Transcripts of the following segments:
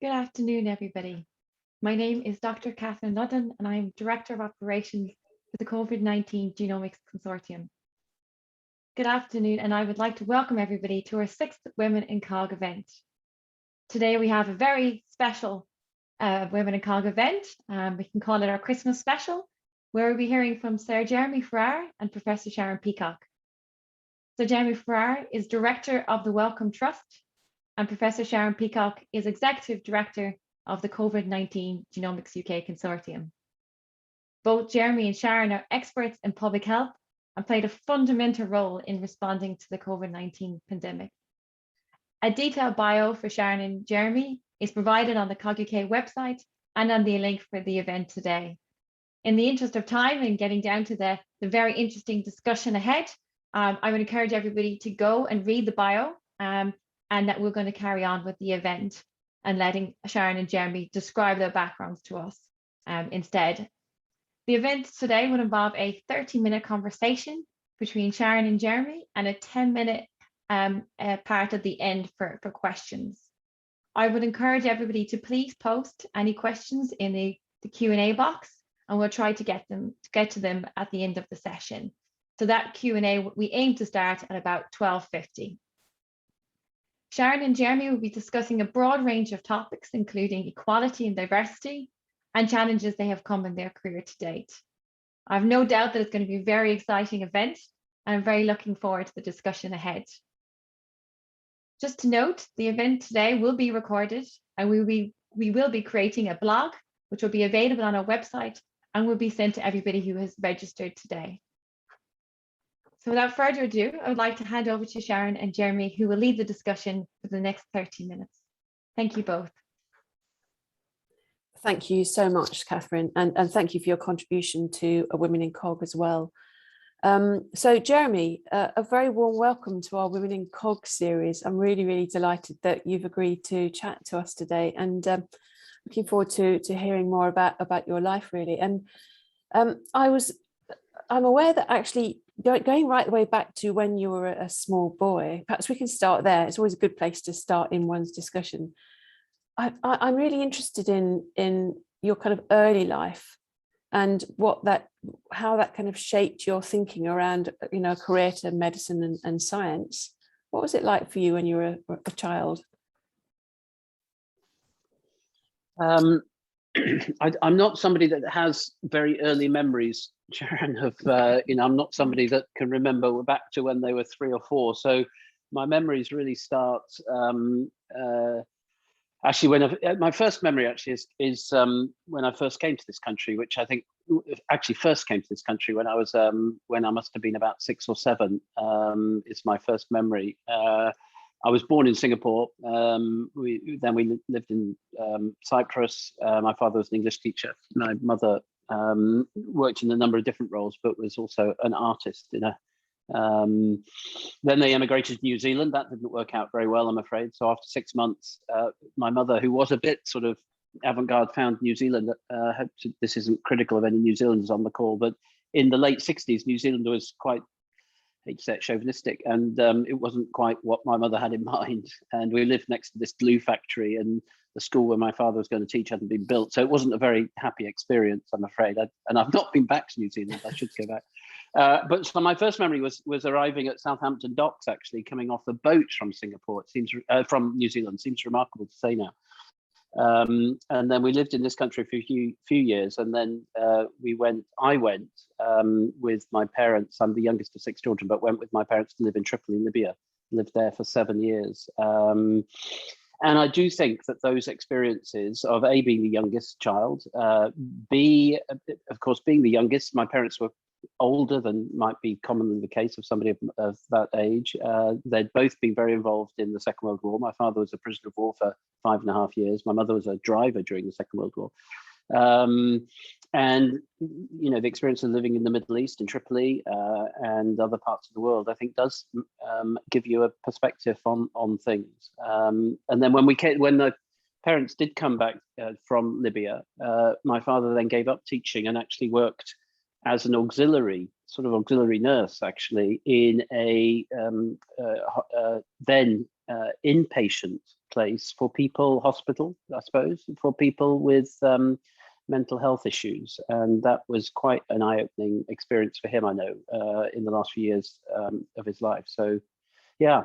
Good afternoon, everybody. My name is Dr. Catherine Ludden, and I am Director of Operations for the COVID-19 Genomics Consortium. Good afternoon, and I would like to welcome everybody to our 6th Women in COG event. Today we have a very special Women in COG event. We can call it our Christmas special, where we'll be hearing from Sir Jeremy Farrar and Professor Sharon Peacock. Sir Jeremy Farrar is Director of the Wellcome Trust, and Professor Sharon Peacock is Executive Director of the COVID-19 Genomics UK Consortium. Both Jeremy and Sharon are experts in public health and played a fundamental role in responding to the COVID-19 pandemic. A detailed bio for Sharon and Jeremy is provided on the COG-UK website and on the link for the event today. In the interest of time and getting down to the very interesting discussion ahead, I would encourage everybody to go and read the bio, and that we're going to carry on with the event and letting Sharon and Jeremy describe their backgrounds to us instead. The event today would involve a 30-minute conversation between Sharon and Jeremy and a 10-minute part at the end for questions. I would encourage everybody to please post any questions in the Q&A box, and we'll try to get to them at the end of the session. So that Q&A, we aim to start at about 12:50. Sharon and Jeremy will be discussing a broad range of topics, including equality and diversity and challenges they have come in their career to date. I have no doubt that it's going to be a very exciting event, and I'm very looking forward to the discussion ahead. Just to note, the event today will be recorded, and we will be creating a blog, which will be available on our website and will be sent to everybody who has registered today. So without further ado, I would like to hand over to Sharon and Jeremy, who will lead the discussion for the next 30 minutes. Thank you both. Thank you so much, Catherine, and thank you for your contribution to Women in COG as well. So Jeremy, a very warm welcome to our Women in COG series. I'm really delighted that you've agreed to chat to us today, and looking forward to hearing more about your life, really. And I'm aware that actually going right the way back to when you were a small boy, perhaps we can start there. It's always a good place to start in one's discussion. I'm really interested in your kind of early life and how that kind of shaped your thinking around, a career to medicine and science. What was it like for you when you were a child? I'm not somebody that has very early memories, Sharon, of, I'm not somebody that can remember back to when they were 3 or 4. So my memories really start, actually, my first memory actually is when I first came to this country, which I think actually first came to this country when I must have been about 6 or 7, is my first memory. I was born in Singapore. We lived in Cyprus. My father was an English teacher. My mother worked in a number of different roles, but was also an artist. Then they emigrated to New Zealand. That didn't work out very well, I'm afraid. So after 6 months, my mother, who was a bit sort of avant-garde, found New Zealand. This isn't critical of any New Zealanders on the call, but in the late 60s, New Zealand was quite, I hate to say it, chauvinistic, and it wasn't quite what my mother had in mind. And we lived next to this glue factory, and the school where my father was going to teach hadn't been built. So it wasn't a very happy experience, I'm afraid. And I've not been back to New Zealand. I should go back. But so my first memory was arriving at Southampton docks, actually, coming off the boat from Singapore. It seems from New Zealand. Seems remarkable to say now. And then we lived in this country for a few years, and then I went with my parents. I'm the youngest of 6 children, but went with my parents to live in Tripoli, Libya. Lived there for 7 years. And I do think that those experiences of A, being the youngest child, B, of course, being the youngest, my parents were older than might be commonly the case of somebody of that age. They'd both been very involved in the Second World War. My father was a prisoner of war for 5.5 years. My mother was a driver during the Second World War. And the experience of living in the Middle East, in Tripoli, and other parts of the world, I think does give you a perspective on things. And then when the parents did come back from Libya, my father then gave up teaching and actually worked as an auxiliary nurse, actually, in a then inpatient place for people, hospital, I suppose, for people with mental health issues. And that was quite an eye-opening experience for him, I know, in the last few years of his life. So, yeah.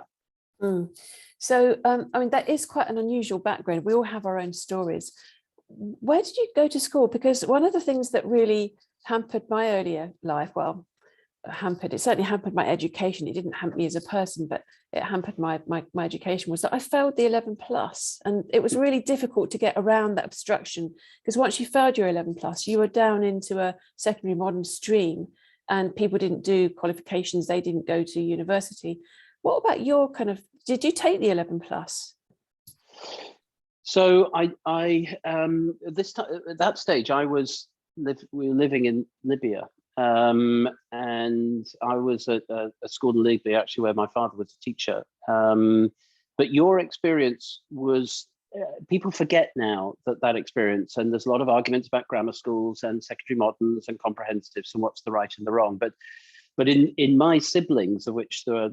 So, I mean, that is quite an unusual background. We all have our own stories. Where did you go to school? Because one of the things that really hampered my earlier life, well, it certainly hampered my education. It didn't hamper me as a person, but it hampered my education, was that I failed the 11 plus, and it was really difficult to get around that obstruction, because once you failed your 11 plus, you were down into a secondary modern stream, and people didn't do qualifications, they didn't go to university. What about your kind of, did you take the 11 plus? So this time, at that stage, we were living in Libya, and I was at a school in Libya, actually, where my father was a teacher. But your experience was, people forget now that experience, and there's a lot of arguments about grammar schools and secondary moderns and comprehensives and what's the right and the wrong. But in my siblings, of which there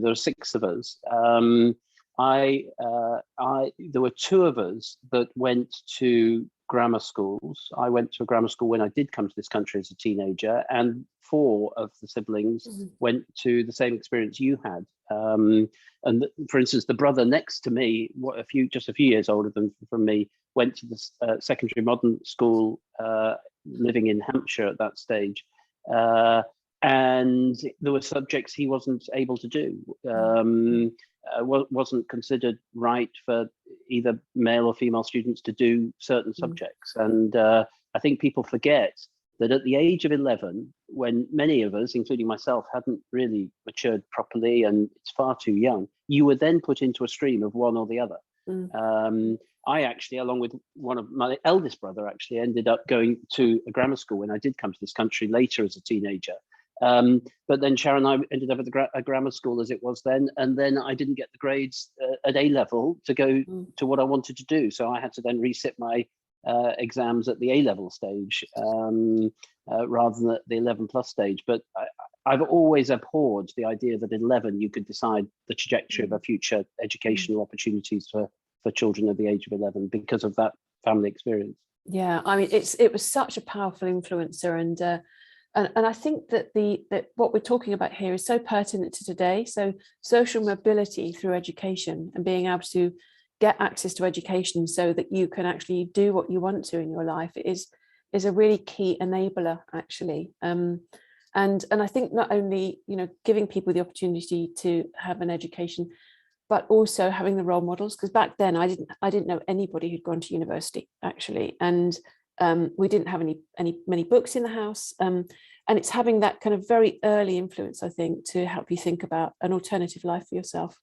are 6 of us, there were 2 of us that went to grammar schools. I went to a grammar school when I did come to this country as a teenager, and 4 of the siblings went to the same experience you had. And for instance, the brother next to me, just a few years older from me, went to the secondary modern school, living in Hampshire at that stage. And there were subjects he wasn't able to do. Wasn't considered right for either male or female students to do certain subjects. And I think people forget that at the age of 11, when many of us, including myself, hadn't really matured properly, and it's far too young, you were then put into a stream of one or the other. I actually, along with one of my eldest brother, actually ended up going to a grammar school when I did come to this country later as a teenager. But then Sharon and I ended up at a grammar school as it was then, and then I didn't get the grades at A level to go to what I wanted to do. So I had to then resit my exams at the A level stage rather than at the 11 plus stage. But I've always abhorred the idea that at 11 you could decide the trajectory of a future educational opportunities for children at the age of 11 because of that family experience. Yeah, I mean, it was such a powerful influencer, and I think that what we're talking about here is so pertinent to today. So social mobility through education and being able to get access to education so that you can actually do what you want to in your life is a really key enabler, actually. And I think not only giving people the opportunity to have an education, but also having the role models, because back then I didn't know anybody who'd gone to university, actually, and we didn't have many books in the house, and it's having that kind of very early influence, I think, to help you think about an alternative life for yourself.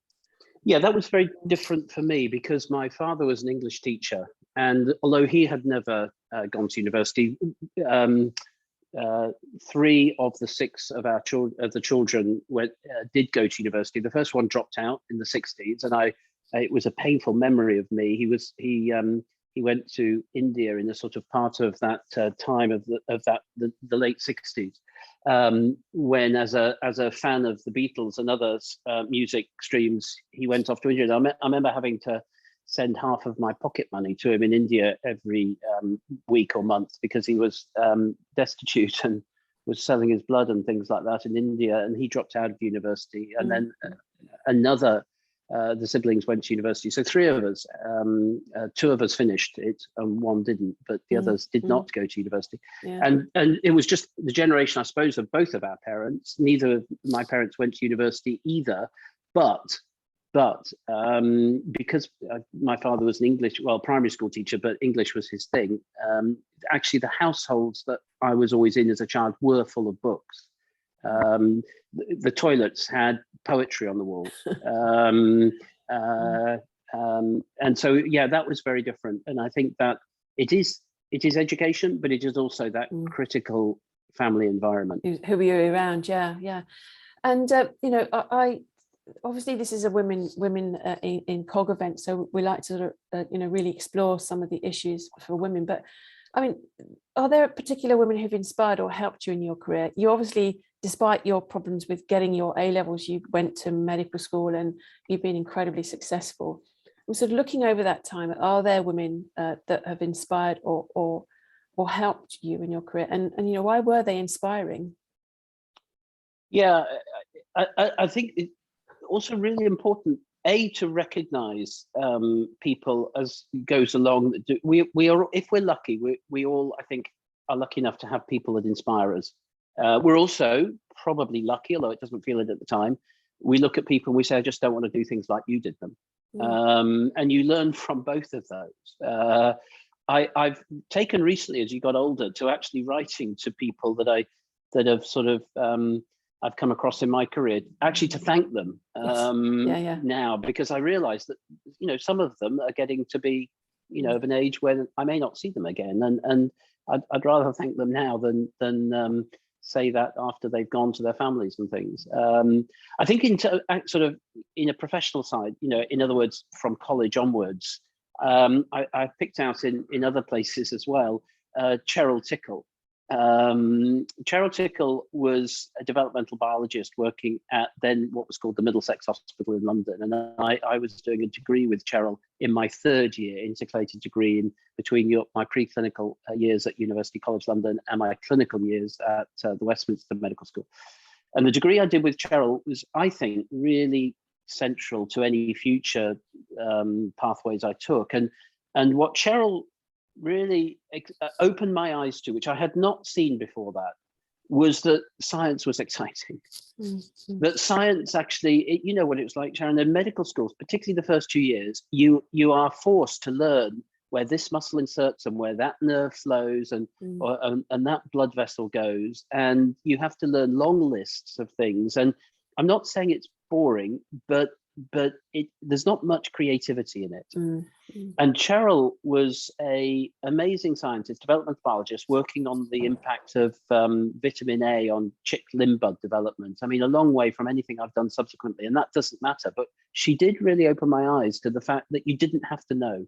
Yeah, that was very different for me because my father was an English teacher, and although he had never gone to university, 3 of the 6 of the children did go to university. The first one dropped out in the 60s, and it was a painful memory of me. He went to India in a sort of part of that time of the late 60s, when as a fan of the Beatles and other music streams, he went off to India. And I remember having to send half of my pocket money to him in India every week or month because he was destitute and was selling his blood and things like that in India. And he dropped out of university, and then the siblings went to university. So 3 of us, 2 of us finished it and 1 didn't, but the others did not go to university. Yeah. And it was just the generation, I suppose, of both of our parents. Neither of my parents went to university either, but because my father was an primary school teacher, but English was his thing, actually the households that I was always in as a child were full of books. The toilets had poetry on the walls, and so that was very different. And I think that it is education, but it is also that critical family environment. Who are you around? Yeah. And I obviously this is a women in COG event, so we like to sort of really explore some of the issues for women. But I mean, are there particular women who've inspired or helped you in your career? You obviously despite your problems with getting your A levels, you went to medical school and you've been incredibly successful. I'm sort of looking over that time. Are there women that have inspired or helped you in your career? And you know, why were they inspiring? Yeah, I think it's also really important, to recognise people as goes along. We are, if we're lucky, we all, I think, are lucky enough to have people that inspire us. We're also probably lucky, although it doesn't feel it at the time. We look at people and we say, I just don't want to do things like you did them. And you learn from both of those. I've taken recently, as you got older, to actually writing to people that have sort of I've come across in my career, actually to thank them now, because I realise that, you know, some of them are getting to be, you know, of an age where I may not see them again, and I'd rather thank them now than say that after they've gone to their families and things. I think sort of in a professional side, you know, in other words, from college onwards, I picked out in other places as well, Cheryl Tickle. Cheryl Tickle was a developmental biologist working at then what was called the Middlesex Hospital in London, and I was doing a degree with Cheryl in my third year, integrated degree between my preclinical years at University College London and my clinical years at the Westminster Medical School. And the degree I did with Cheryl was, I think, really central to any future pathways I took. And what Cheryl really opened my eyes to, which I had not seen before that, was that science was exciting. That science actually, you know what it was like, Sharon, in medical schools, particularly the first 2 years, you are forced to learn where this muscle inserts and where that nerve flows and that blood vessel goes, and you have to learn long lists of things. And I'm not saying it's boring, but there's not much creativity in it. And Cheryl was an amazing scientist, developmental biologist, working on the impact of vitamin A on chick limb bud development. I mean, a long way from anything I've done subsequently, and that doesn't matter. But she did really open my eyes to the fact that you didn't have to know.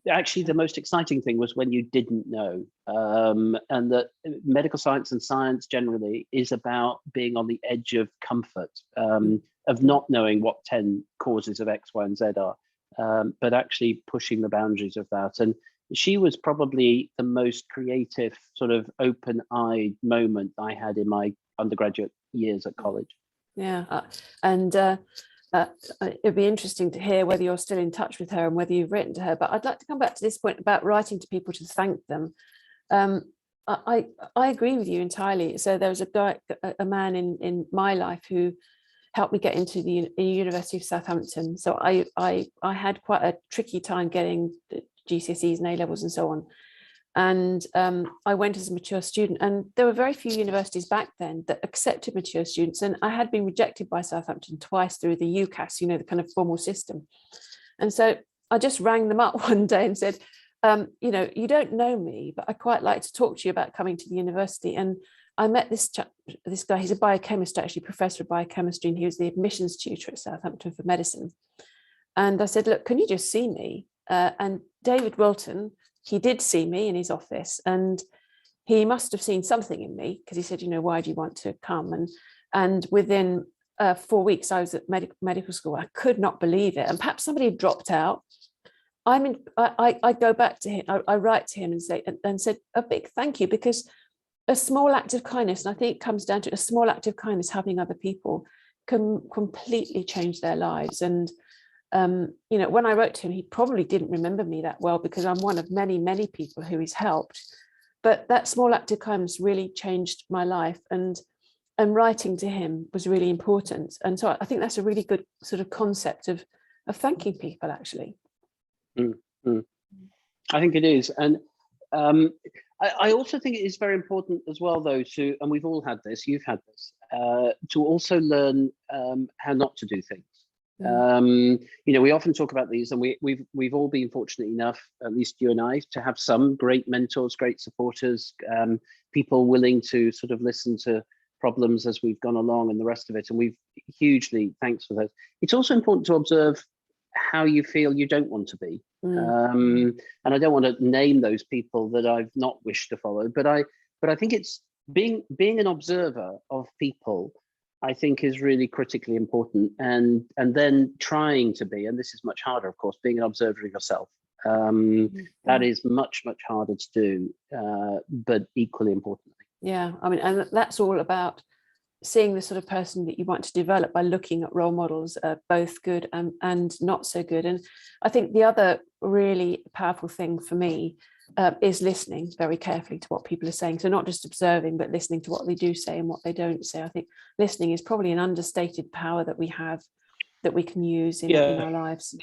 Actually, the most exciting thing was when you didn't know, and that medical science and science generally is about being on the edge of comfort, of not knowing what 10 causes of X, Y, and Z are, but actually pushing the boundaries of that. And she was probably the most creative, sort of open-eyed moment I had in my undergraduate years at college. Yeah, it'd be interesting to hear whether you're still in touch with her and whether you've written to her. But I'd like to come back to this point about writing to people to thank them. I agree with you entirely. So there was a man in my life who helped me get into the University of Southampton. So I had quite a tricky time getting the GCSEs and A levels and so on. And I went as a mature student, and there were very few universities back then that accepted mature students. And I had been rejected by Southampton twice through the UCAS, you know, the kind of formal system. And so I just rang them up one day and said, you know, you don't know me, but I'd quite like to talk to you about coming to the university. And I met this guy, he's a biochemist, actually, professor of biochemistry, and he was the admissions tutor at Southampton for medicine. And I said, look, can you just see me? And David Wilton, he did see me in his office, and he must have seen something in me, because he said, you know, why do you want to come? And within 4 weeks, I was at medical school. I could not believe it. And perhaps somebody had dropped out. I go back to him, I write to him and say, and said a big thank you, because a small act of kindness, and I think it comes down to a small act of kindness, helping other people, can completely change their lives. And you know, when I wrote to him, he probably didn't remember me that well, because I'm one of many, many people who he's helped. But that small act of kindness really changed my life, and writing to him was really important. And so I think that's a really good sort of concept of thanking people, actually. I think it is. And I also think it is very important as well, though, and we've all had this, you've had this, to also learn how not to do things. You know, we often talk about these, and we've all been fortunate enough, at least you and I, to have some great mentors, great supporters, people willing to sort of listen to problems as we've gone along and the rest of it. And we've hugely thanks for those. It's also important to observe how you feel you don't want to be. And I don't want to name those people that I've not wished to follow, but I think it's being an observer of people, I think, is really critically important, and then trying to be, and this is much harder, of course, being an observer of yourself. That is much harder to do, but equally importantly. Yeah, I mean, and that's all about seeing the sort of person that you want to develop by looking at role models, both good and not so good. And I think the other really powerful thing for me is listening very carefully to what people are saying. So not just observing, but listening to what they do say and what they don't say. I think listening is probably an understated power that we have, that we can use in our lives.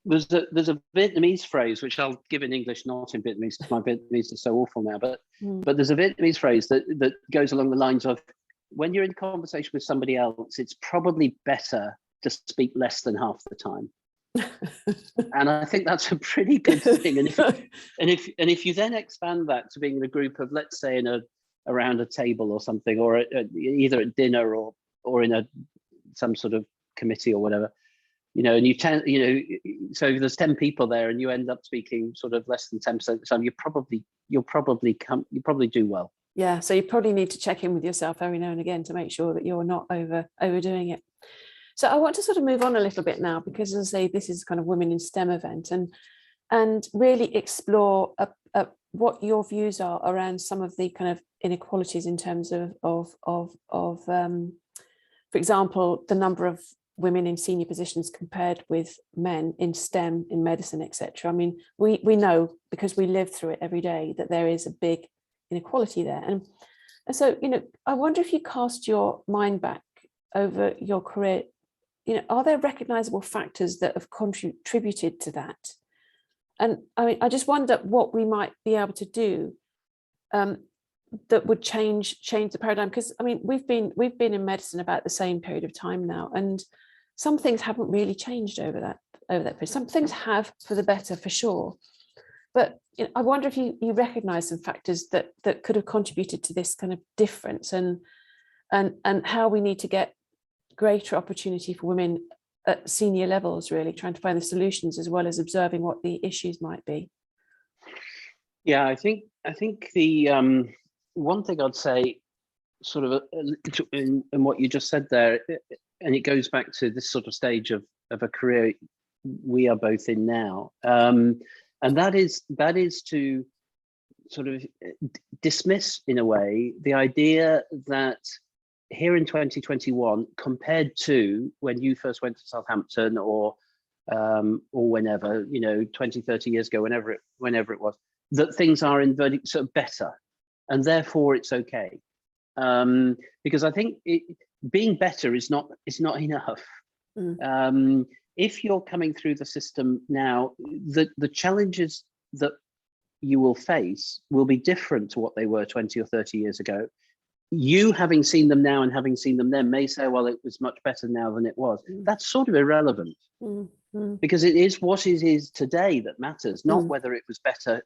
There's a Vietnamese phrase, which I'll give in English, not in Vietnamese, because my Vietnamese is so awful now, but there's a Vietnamese phrase that goes along the lines of, when you're in conversation with somebody else, it's probably better to speak less than half the time. And I think that's a pretty good thing. And if you then expand that to being in a group of, let's say, around a table or something, or either at dinner or in some sort of committee or whatever, and so there's 10 people there, and you end up speaking sort of less than 10% of the time, you'll probably do well. Yeah, so you probably need to check in with yourself every now and again to make sure that you're not overdoing it. So I want to sort of move on a little bit now, because as I say, this is kind of Women in STEM event, and really explore what your views are around some of the kind of inequalities in terms of for example, the number of women in senior positions compared with men in STEM, in medicine, etc. I mean, we know, because we live through it every day, that there is a big inequality there. And so, I wonder if you cast your mind back over your career, are there recognizable factors that have contributed to that? And I mean, I just wonder what we might be able to do that would change the paradigm, because I mean, we've been in medicine about the same period of time now, and some things haven't really changed over that period. Some things have, for the better, for sure. But I wonder if you recognize some factors that could have contributed to this kind of difference, and how we need to get greater opportunity for women at senior levels, really trying to find the solutions as well as observing what the issues might be. Yeah, I think the one thing I'd say, sort of in what you just said there, and it goes back to this sort of stage of a career we are both in now, and that is to sort of dismiss, in a way, the idea that here in 2021, compared to when you first went to Southampton or whenever, 20, 30 years ago, whenever it was, that things are in verdict sort of better, and therefore it's okay. Because I think being better is not enough. If you're coming through the system now, the challenges that you will face will be different to what they were 20 or 30 years ago. You, having seen them now and having seen them then, may say, well, it was much better now than it was. That's sort of irrelevant, because it is what it is today that matters, not whether it was better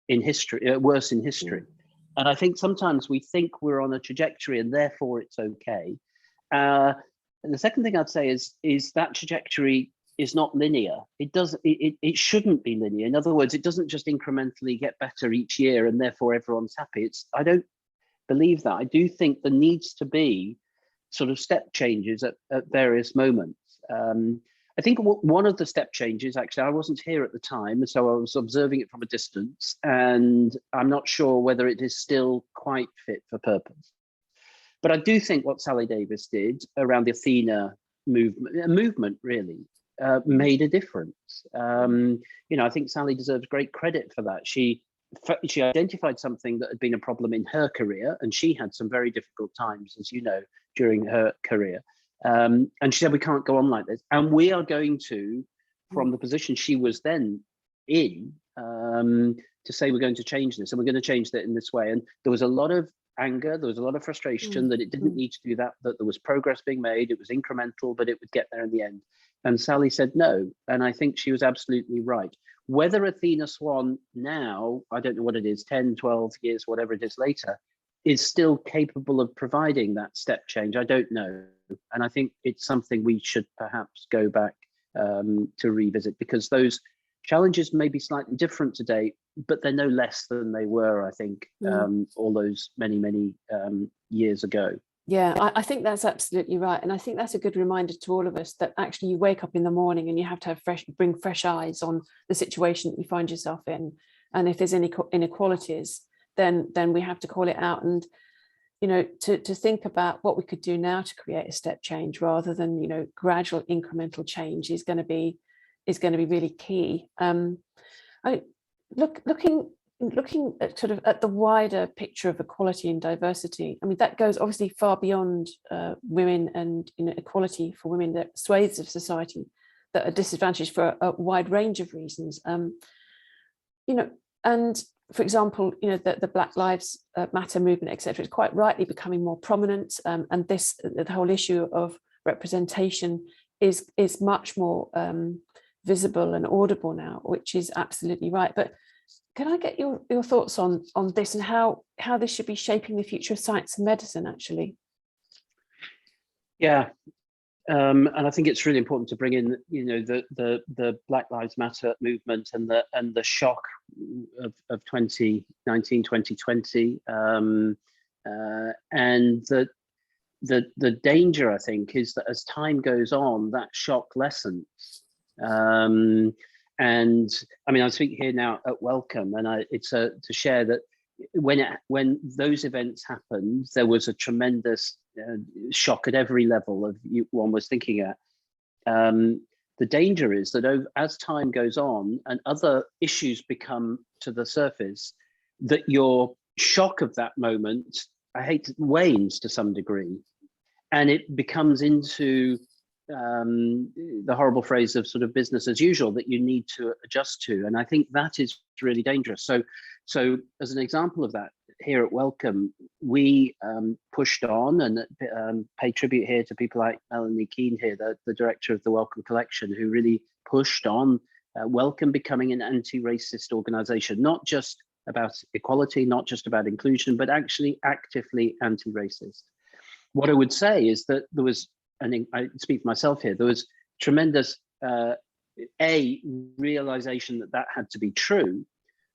in history, worse in history. And I think sometimes we think we're on a trajectory and therefore it's okay. And the second thing I'd say is that trajectory is not linear. It shouldn't be linear. In other words, it doesn't just incrementally get better each year and therefore everyone's happy. I don't believe that. I do think there needs to be sort of step changes at various moments. I think one of the step changes, actually, I wasn't here at the time, so I was observing it from a distance, and I'm not sure whether it is still quite fit for purpose. But I do think what Sally Davies did around the Athena movement really made a difference. I think Sally deserves great credit for that. She identified something that had been a problem in her career, and she had some very difficult times, as you know, during her career. And she said, we can't go on like this. And we are going to, from the position she was then in, to say we're going to change this, and we're going to change that in this way. And there was a lot of anger, there was a lot of frustration that it didn't need to do that there was progress being made, it was incremental, but it would get there in the end. And Sally said no, and I think she was absolutely right. Whether Athena Swan now, I don't know what it is, 10, 12 years, whatever it is later, is still capable of providing that step change, I don't know. And I think it's something we should perhaps go back to revisit, because those Challenges may be slightly different today, but they're no less than they were, I think, all those many years ago. Yeah, I think that's absolutely right. And I think that's a good reminder to all of us that actually you wake up in the morning and you have to have bring fresh eyes on the situation that you find yourself in. And if there's any inequalities, then we have to call it out. And, you know, to think about what we could do now to create a step change rather than, you know, gradual incremental change is going to be really key. Looking at sort of at the wider picture of equality and diversity, I mean, that goes obviously far beyond women and, you know, equality for women. There are swathes of society that are disadvantaged for a wide range of reasons. You know, and for example, you know, the Black Lives Matter movement, etc., is quite rightly becoming more prominent, and the whole issue of representation is much more visible and audible now, which is absolutely right. But can I get your thoughts on this and how this should be shaping the future of science and medicine, actually? Yeah, and I think it's really important to bring in, you know, the Black Lives Matter movement and the shock of 2019, 2020, and the danger, I think, is that as time goes on, that shock lessens. And I mean, I'm speaking here now at Wellcome, and it's to share that when those events happened, there was a tremendous shock at every level of one was thinking at. The danger is that as time goes on and other issues become to the surface, that your shock of that moment, wanes to some degree, and it becomes into the horrible phrase of sort of business as usual that you need to adjust to. And I think that is really dangerous. So as an example of that, here at Wellcome, we pushed on and pay tribute here to people like Melanie Keane here, the director of the Wellcome Collection, who really pushed on Wellcome becoming an anti-racist organization, not just about equality, not just about inclusion, but actually actively anti-racist. What I would say is that there was, and I speak for myself here, there was tremendous realization that had to be true,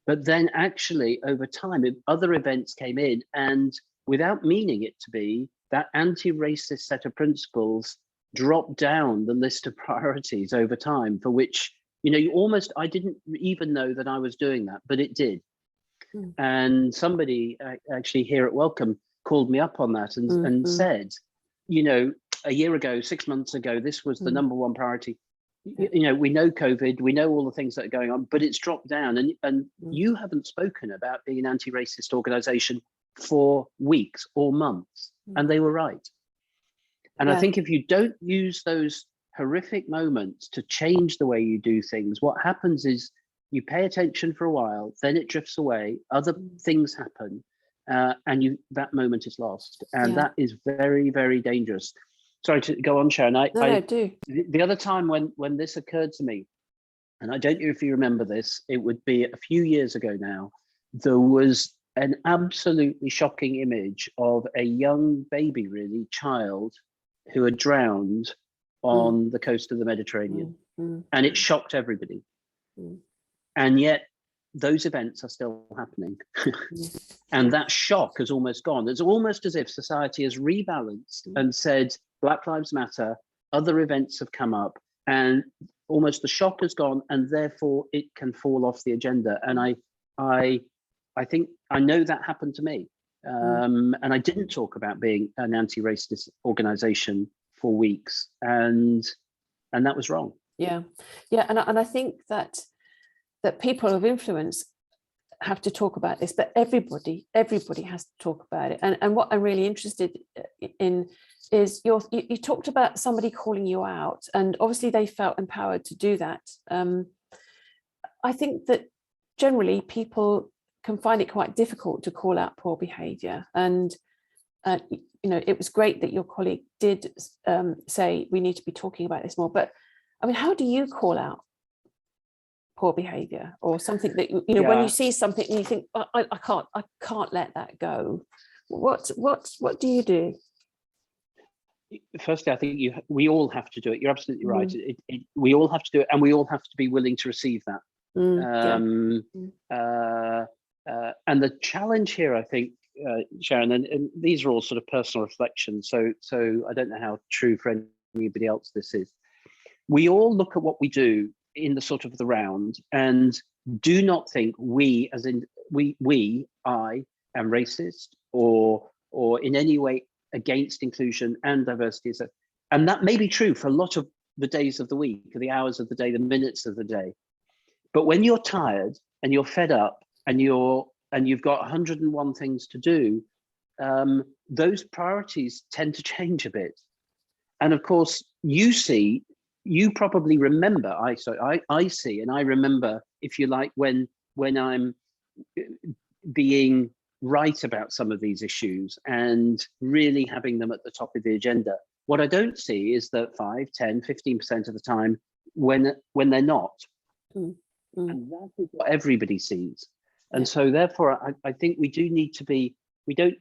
but then actually over time, other events came in, and without meaning it to be, that anti-racist set of principles dropped down the list of priorities over time, for which, you know, I didn't even know that I was doing that, but it did. And somebody actually here at Wellcome called me up on that and said, you know, a year ago, 6 months ago, this was the number one priority. You know, we know COVID, we know all the things that are going on, but it's dropped down. And you haven't spoken about being an anti-racist organization for weeks or months. And they were right. And I think if you don't use those horrific moments to change the way you do things, what happens is you pay attention for a while, then it drifts away, other things happen, and that moment is lost. And that is very, very dangerous. Sorry to go on, Sharon. No, do. The other time when this occurred to me, and I don't know if you remember this, it would be a few years ago now, there was an absolutely shocking image of a young baby, really, child, who had drowned on the coast of the Mediterranean. And it shocked everybody. And yet those events are still happening. And that shock has almost gone. It's almost as if society has rebalanced and said, Black Lives Matter, other events have come up, and almost the shock has gone, and therefore it can fall off the agenda. And I think I know that happened to me. And I didn't talk about being an anti-racist organization for weeks, and that was wrong. Yeah, and I think that people of influence have to talk about this, but everybody has to talk about it. And what I'm really interested in is you talked about somebody calling you out, and obviously they felt empowered to do that. I think that generally people can find it quite difficult to call out poor behaviour, and you know, it was great that your colleague did say we need to be talking about this more. But I mean, how do you call out poor behaviour, or something that you know, when you see something and you think, I can't let that go? What do you do? Firstly, I think we all have to do it. You're absolutely right. We all have to do it, and we all have to be willing to receive that. And the challenge here, I think, Sharon, and these are all sort of personal reflections, so I don't know how true for anybody else this is. We all look at what we do in the sort of the round and do not think we, as in I am racist or in any way against inclusion and diversity. And that may be true for a lot of the days of the week, the hours of the day, the minutes of the day. But when you're tired and you're fed up and you've got 101 things to do, those priorities tend to change a bit. And of course, you probably remember, I see, and I remember, if you like, when I'm being right about some of these issues and really having them at the top of the agenda. What I don't see is that 5, 10, 15% of the time when they're not. And that is what everybody sees. And so therefore, I think we do need to be,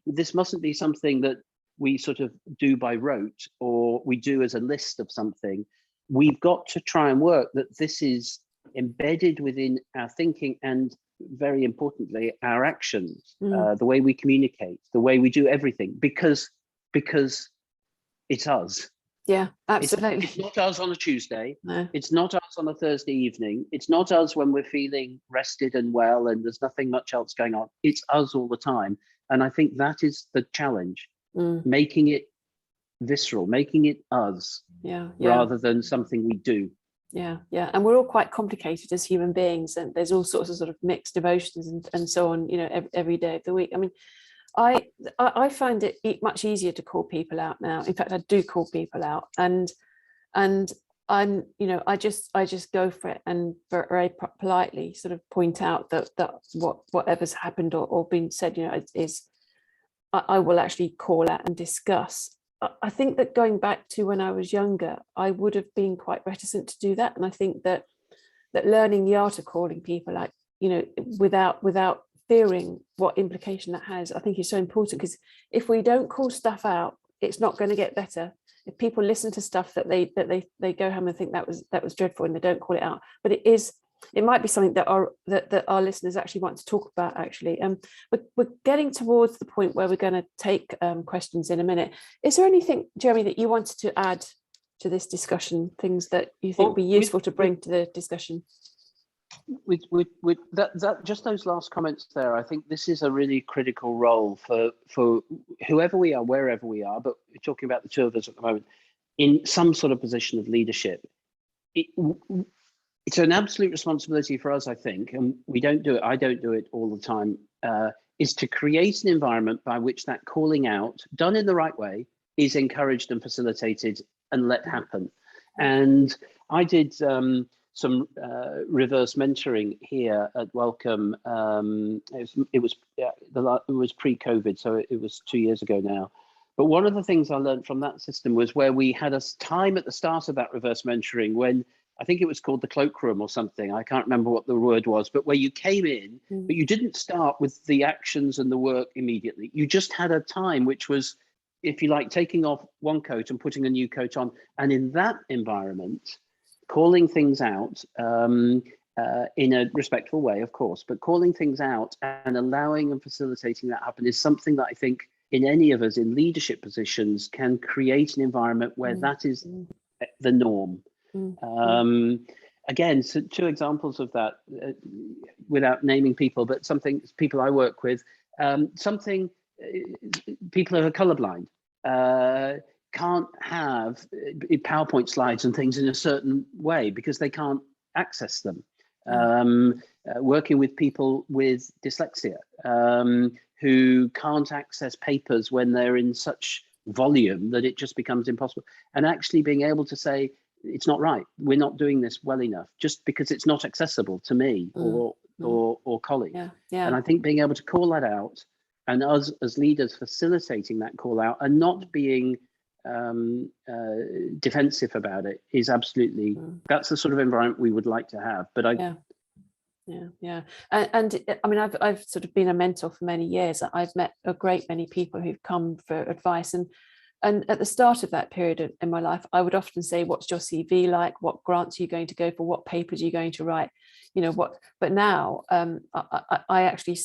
this mustn't be something that we sort of do by rote or we do as a list of something. We've got to try and work that this is embedded within our thinking and, very importantly, our actions, the way we communicate, the way we do everything, because it's us. Yeah, absolutely. It's not us on a Tuesday. No. It's not us on a Thursday evening. It's not us when we're feeling rested and well and there's nothing much else going on. It's us all the time. And I think that is the challenge, making it visceral, making it us, rather than something we do. Yeah, and we're all quite complicated as human beings, and there's all sorts of sort of mixed emotions and so on, every day of the week. I mean, I find it much easier to call people out now. In fact, I do call people out, and I'm, I just go for it and very politely sort of point out that whatever's happened or been said, is I will actually call out and discuss. I think that going back to when I was younger, I would have been quite reticent to do that, and I think that learning the art of calling people out, without fearing what implication that has, I think is so important, because if we don't call stuff out, it's not going to get better. If people listen to stuff that they go home and think that was dreadful and they don't call it out, but it might be something that our listeners actually want to talk about. Actually, we're getting towards the point where we're going to take questions in a minute. Is there anything, Jeremy, that you wanted to add to this discussion? Things that you think would be useful to bring to the discussion? With that, just those last comments there, I think this is a really critical role for whoever we are, wherever we are, but we're talking about the two of us at the moment, in some sort of position of leadership. It's an absolute responsibility for us, I think, and we don't do it, I don't do it all the time, is to create an environment by which that calling out, done in the right way, is encouraged and facilitated and let happen. And I did some reverse mentoring here at Wellcome. It was pre-COVID, so it was 2 years ago now. But one of the things I learned from that system was where we had a time at the start of that reverse mentoring when I think it was called the cloakroom or something. I can't remember what the word was, but where you came in, but you didn't start with the actions and the work immediately. You just had a time which was, if you like, taking off one coat and putting a new coat on. And in that environment, calling things out in a respectful way, of course, but calling things out and allowing and facilitating that happen is something that I think in any of us in leadership positions can create an environment where that is the norm. Again, so 2 examples of that, without naming people, but people I work with, people who are colorblind can't have PowerPoint slides and things in a certain way because they can't access them. Working with people with dyslexia who can't access papers when they're in such volume that it just becomes impossible. And actually being able to say, it's not right, we're not doing this well enough, just because it's not accessible to me or colleagues. And I think being able to call that out, and us as leaders facilitating that call out and not being defensive about it is absolutely, that's the sort of environment we would like to have. But and I mean, I've sort of been a mentor for many years. I've met a great many people who've come for advice, and And at the start of that period in my life, I would often say, what's your CV like? What grants are you going to go for? What papers are you going to write? You know, what, but now I actually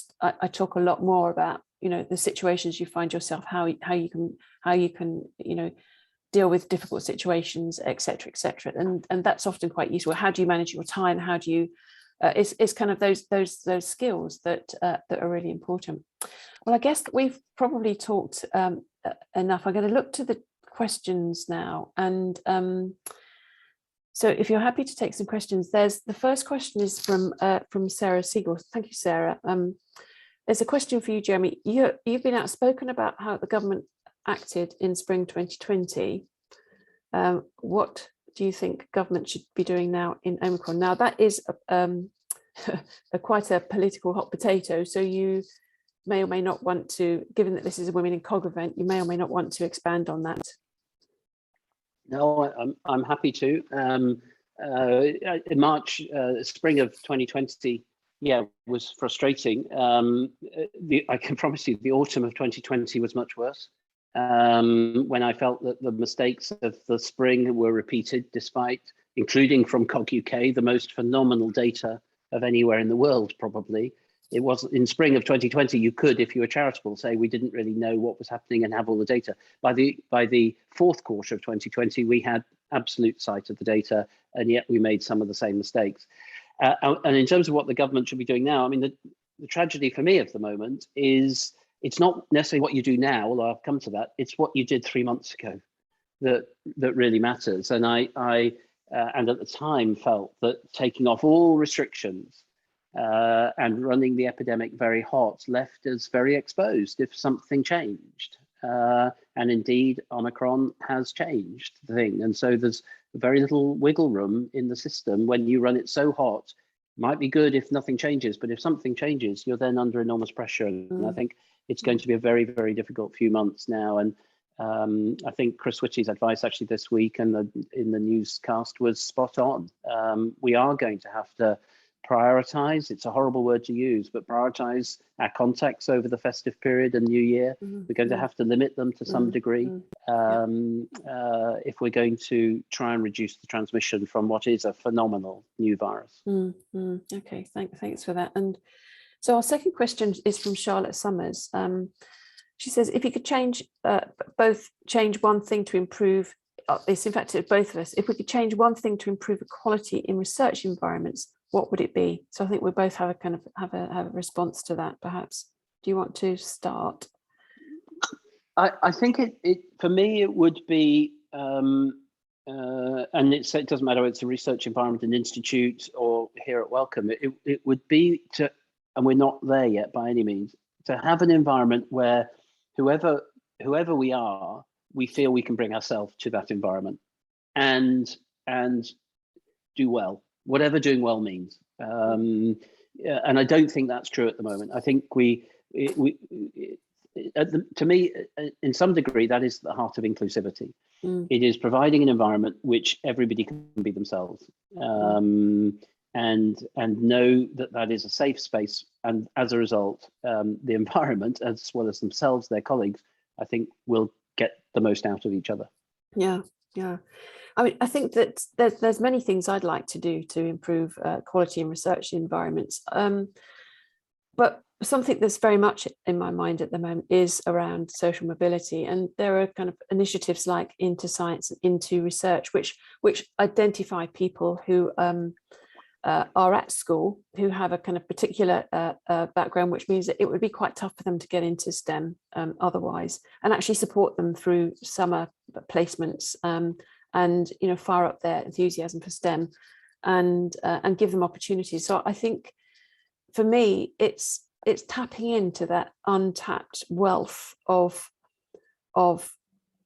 talk a lot more about, you know, the situations you find yourself, how you can, you know, deal with difficult situations, etc., etc. And that's often quite useful. How do you manage your time? How do you, it's kind of those skills that are really important. Well, I guess that we've probably talked enough. I'm going to look to the questions now, and so if you're happy to take some questions, the first question is from Sarah Siegel. Thank you, Sarah. There's a question for you, Jeremy. You've been outspoken about how the government acted in spring 2020. What do you think government should be doing now in Omicron? Now, that is quite a political hot potato, so you may or may not want to, given that this is a Women in COG event, you may or may not want to expand on that. No, I'm happy to. In March, spring of 2020, yeah, was frustrating. I can promise you the autumn of 2020 was much worse, when I felt that the mistakes of the spring were repeated, despite, including from COG-UK, the most phenomenal data of anywhere in the world, probably. It was in spring of 2020, you could, if you were charitable, say we didn't really know what was happening and have all the data. By the fourth quarter of 2020, we had absolute sight of the data, and yet we made some of the same mistakes. And in terms of what the government should be doing now, I mean, the tragedy for me of the moment is it's not necessarily what you do now, although I've come to that, it's what you did 3 months ago that really matters. And I and at the time felt that taking off all restrictions and running the epidemic very hot left us very exposed if something changed. And indeed, Omicron has changed the thing. And so there's very little wiggle room in the system when you run it so hot. Might be good if nothing changes, but if something changes, you're then under enormous pressure. And I think it's going to be a very, very difficult few months now. And I think Chris Whitty's advice actually this week and in the newscast was spot on. We are going to have to prioritize, it's a horrible word to use, but prioritize our contacts over the festive period and New Year. We're going to have to limit them to some degree if we're going to try and reduce the transmission from what is a phenomenal new virus. Okay, thanks for that. And so our second question is from Charlotte Summers. She says, if you could change one thing to improve, it's in fact both of us, if we could change one thing to improve equality in research environments, what would it be? So I think we both have a kind of have a response to that, perhaps. Do you want to start? I think it for me it would be and it doesn't matter, it's a research environment, an institute, or here at Wellcome, it would be to, and we're not there yet by any means, to have an environment where whoever we are, we feel we can bring ourselves to that environment and do well, whatever doing well means. And I don't think that's true at the moment. I think to me, in some degree, that is the heart of inclusivity. It is providing an environment which everybody can be themselves, and know that that is a safe space. And as a result, the environment, as well as themselves, their colleagues, I think will get the most out of each other. Yeah. I mean, I think that there's many things I'd like to do to improve quality in research environments. But something that's very much in my mind at the moment is around social mobility. And there are kind of initiatives like Into Science, Into Research, which identify people who are at school, who have a kind of particular background, which means that it would be quite tough for them to get into STEM otherwise, and actually support them through summer placements and, you know, fire up their enthusiasm for STEM and give them opportunities. So I think for me, it's tapping into that untapped wealth of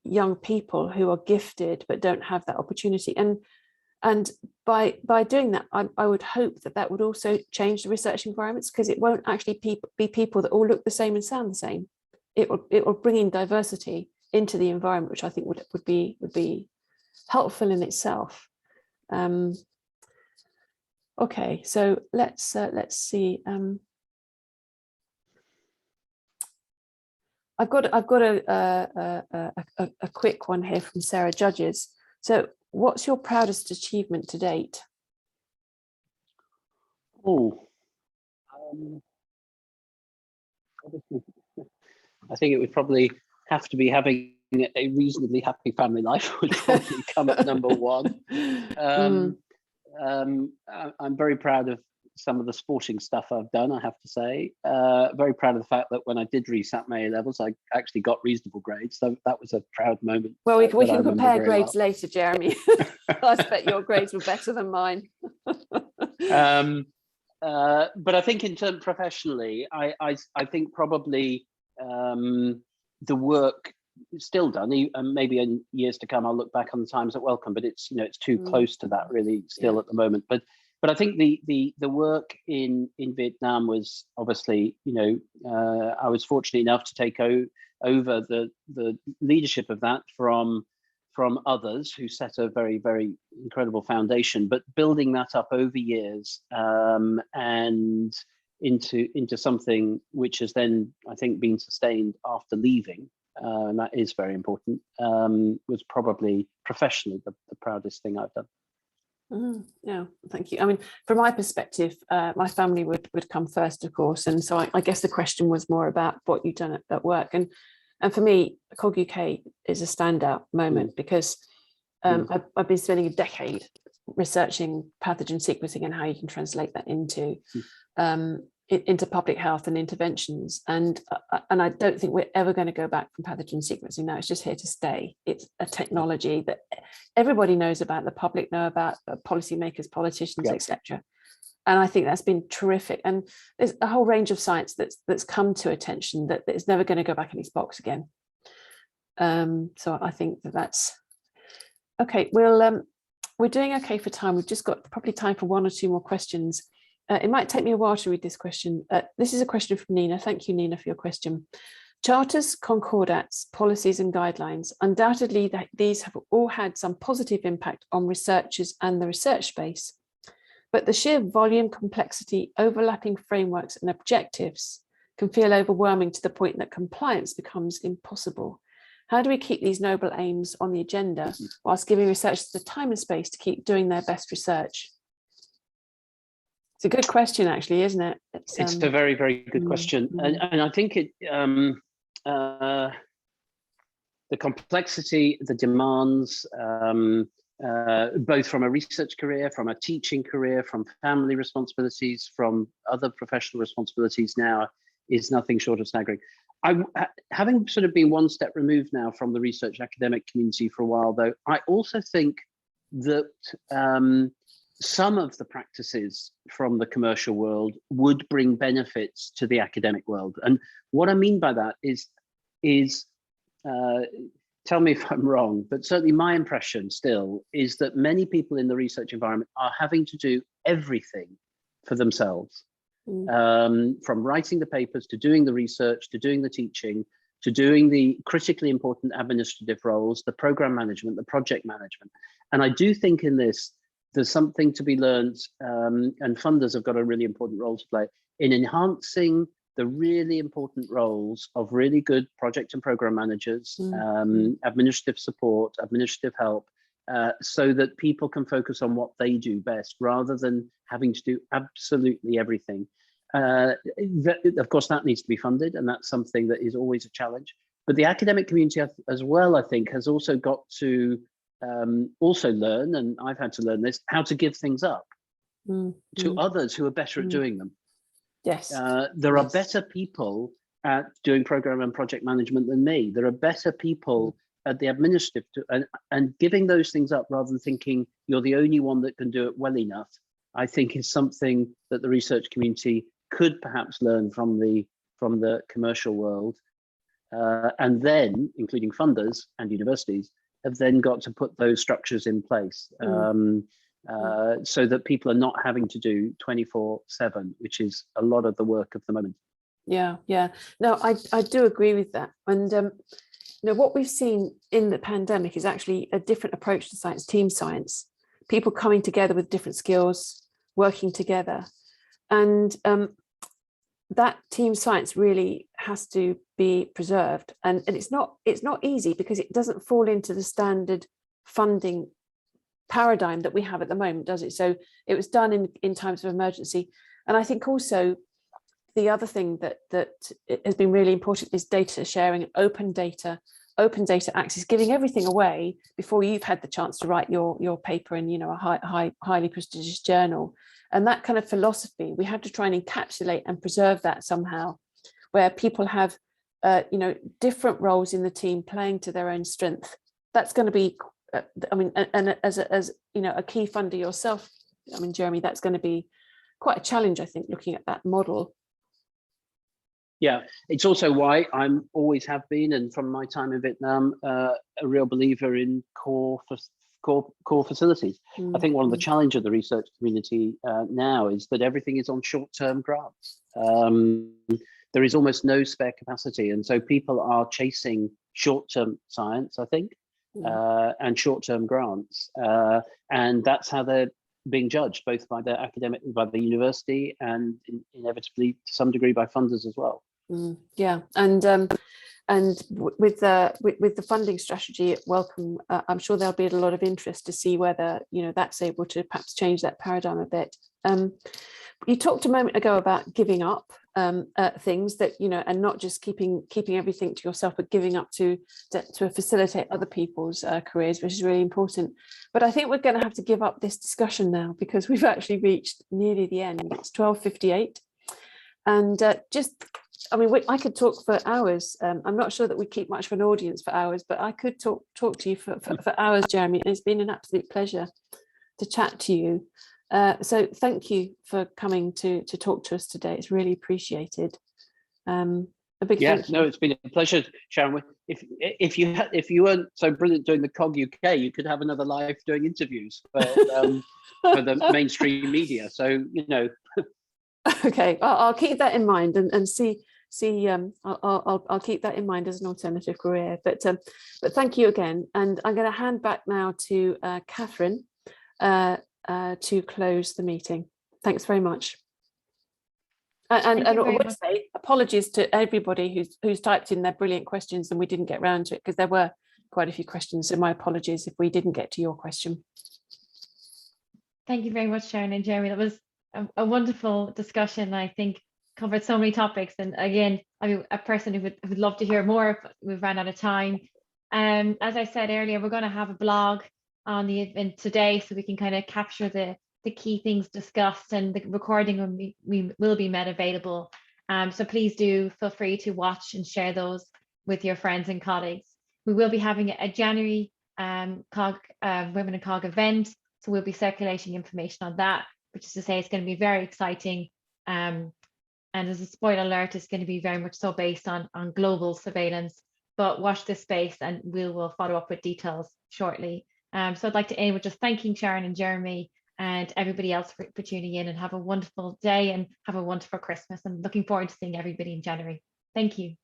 young people who are gifted but don't have that opportunity. And by doing that, I would hope that would also change the research environments, because it won't actually be people that all look the same and sound the same. It will bring in diversity into the environment, which I think would be helpful in itself. Okay, so let's see. I've got a quick one here from Sarah Judges. So, what's your proudest achievement to date? Oh, obviously, I think it would probably have to be having a reasonably happy family life would probably come at number one. I'm very proud of some of the sporting stuff I've done, I have to say. Very proud of the fact that when I did resat my A levels, I actually got reasonable grades. So that was a proud moment. Well, we can compare grades later, Jeremy. I bet your grades were better than mine. But I think in terms professionally, I think probably the work still done, and maybe in years to come I'll look back on the times at Wellcome, but it's it's too close to that really still at the moment. But I think the work in Vietnam was obviously, I was fortunate enough to take over the leadership of that from others who set a very, very incredible foundation, but building that up over years and into something which has then, I think, been sustained after leaving, and that is very important, was probably professionally the proudest thing I've done. Yeah, thank you. I mean, from my perspective, my family would come first, of course, and so I guess the question was more about what you've done at work, and for me, COG-UK is a standout moment because I've been spending a decade researching pathogen sequencing and how you can translate that into public health and interventions, and I don't think we're ever going to go back from pathogen sequencing now. It's just here to stay. It's a technology that everybody knows about, the public know about, policymakers, politicians, etc. And I think that's been terrific. And there's a whole range of science that's come to attention that is never going to go back in its box again. So I think that's okay. We're doing okay for time. We've just got probably time for one or two more questions. It might take me a while to read this question. This is a question from Nina. Thank you, Nina, for your question. Charters, concordats, policies and guidelines. Undoubtedly, these have all had some positive impact on researchers and the research space. But the sheer volume, complexity, overlapping frameworks and objectives can feel overwhelming to the point that compliance becomes impossible. How do we keep these noble aims on the agenda whilst giving researchers the time and space to keep doing their best research? It's a good question, actually, isn't it? It's a very, very good question. And I think the complexity, the demands, both from a research career, from a teaching career, from family responsibilities, from other professional responsibilities now, is nothing short of staggering. Having sort of been one step removed now from the research academic community for a while, though, I also think that some of the practices from the commercial world would bring benefits to the academic world. And what I mean by that is tell me if I'm wrong, but certainly my impression still is that many people in the research environment are having to do everything for themselves, from writing the papers to doing the research, to doing the teaching, to doing the critically important administrative roles, the program management, the project management. And I do think in this, there's something to be learned, and funders have got a really important role to play in enhancing the really important roles of really good project and program managers, administrative support, administrative help, so that people can focus on what they do best rather than having to do absolutely everything. Of course, that needs to be funded, and that's something that is always a challenge. But the academic community as well, I think, has also got to also learn, and I've had to learn this, how to give things up to others who are better at doing them. Yes. There are better people at doing program and project management than me. There are better people at the administrative, and giving those things up rather than thinking you're the only one that can do it well enough, I think is something that the research community could perhaps learn from the commercial world. And then, including funders and universities, have then got to put those structures in place so that people are not having to do 24/7, which is a lot of the work of the moment. Yeah. No, I do agree with that. And what we've seen in the pandemic is actually a different approach to science, team science, people coming together with different skills, working together. And that team science really has to be preserved, and it's not easy because it doesn't fall into the standard funding paradigm that we have at the moment, does it? So it was done in times of emergency. And I think also the other thing that has been really important is data sharing, open data access, giving everything away before you've had the chance to write your paper in, you know, a highly prestigious journal. And that kind of philosophy, we have to try and encapsulate and preserve that somehow, where people have you know, different roles in the team playing to their own strength. That's going to be I mean, and as you know, a key funder yourself, I mean, Jeremy, that's going to be quite a challenge, I think, looking at that model. Yeah, it's also why I'm always have been, and from my time in Vietnam, a real believer in core facilities. I think one of the challenge of the research community now is that everything is on short-term grants. There is almost no spare capacity, and so people are chasing short-term science, I think, and short-term grants, and that's how they're being judged, both by the academic, by the university, and inevitably to some degree by funders as well. Yeah, and with the funding strategy at Wellcome, I'm sure there'll be a lot of interest to see whether, you know, that's able to perhaps change that paradigm a bit. You talked a moment ago about giving up things that, you know, and not just keeping everything to yourself, but giving up to facilitate other people's careers, which is really important. But I think we're going to have to give up this discussion now because we've actually reached nearly the end. It's 12:58, and I mean, I could talk for hours. I'm not sure that we keep much of an audience for hours, but I could talk to you for hours, Jeremy. And it's been an absolute pleasure to chat to you. So thank you for coming to talk to us today. It's really appreciated. A big thank you. No, it's been a pleasure, Sharon. If you weren't so brilliant doing the COG-UK, you could have another life doing interviews for the mainstream media. So, you know. Okay, I'll keep that in mind and see. I'll keep that in mind as an alternative career. But thank you again, and I'm going to hand back now to Catherine to close the meeting. Thanks very much. And I would say apologies to everybody who's typed in their brilliant questions and we didn't get around to it, because there were quite a few questions. So my apologies if we didn't get to your question. Thank you very much, Sharon and Jeremy. That was a wonderful discussion. I think covered so many topics, and again, I'm a person who would love to hear more, but we've run out of time. As I said earlier, we're going to have a blog on the event today, so we can kind of capture the key things discussed, and the recording will be made available. So please do feel free to watch and share those with your friends and colleagues. We will be having a January COG Women in COG event, so we'll be circulating information on that, which is to say it's going to be very exciting. And as a spoiler alert, it's going to be very much so based on global surveillance, but watch this space and we will follow up with details shortly. So I'd like to end with just thanking Sharon and Jeremy and everybody else for tuning in, and have a wonderful day and have a wonderful Christmas. I'm looking forward to seeing everybody in January. Thank you.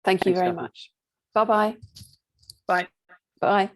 Thank you very much. Bye-bye. Bye. Bye.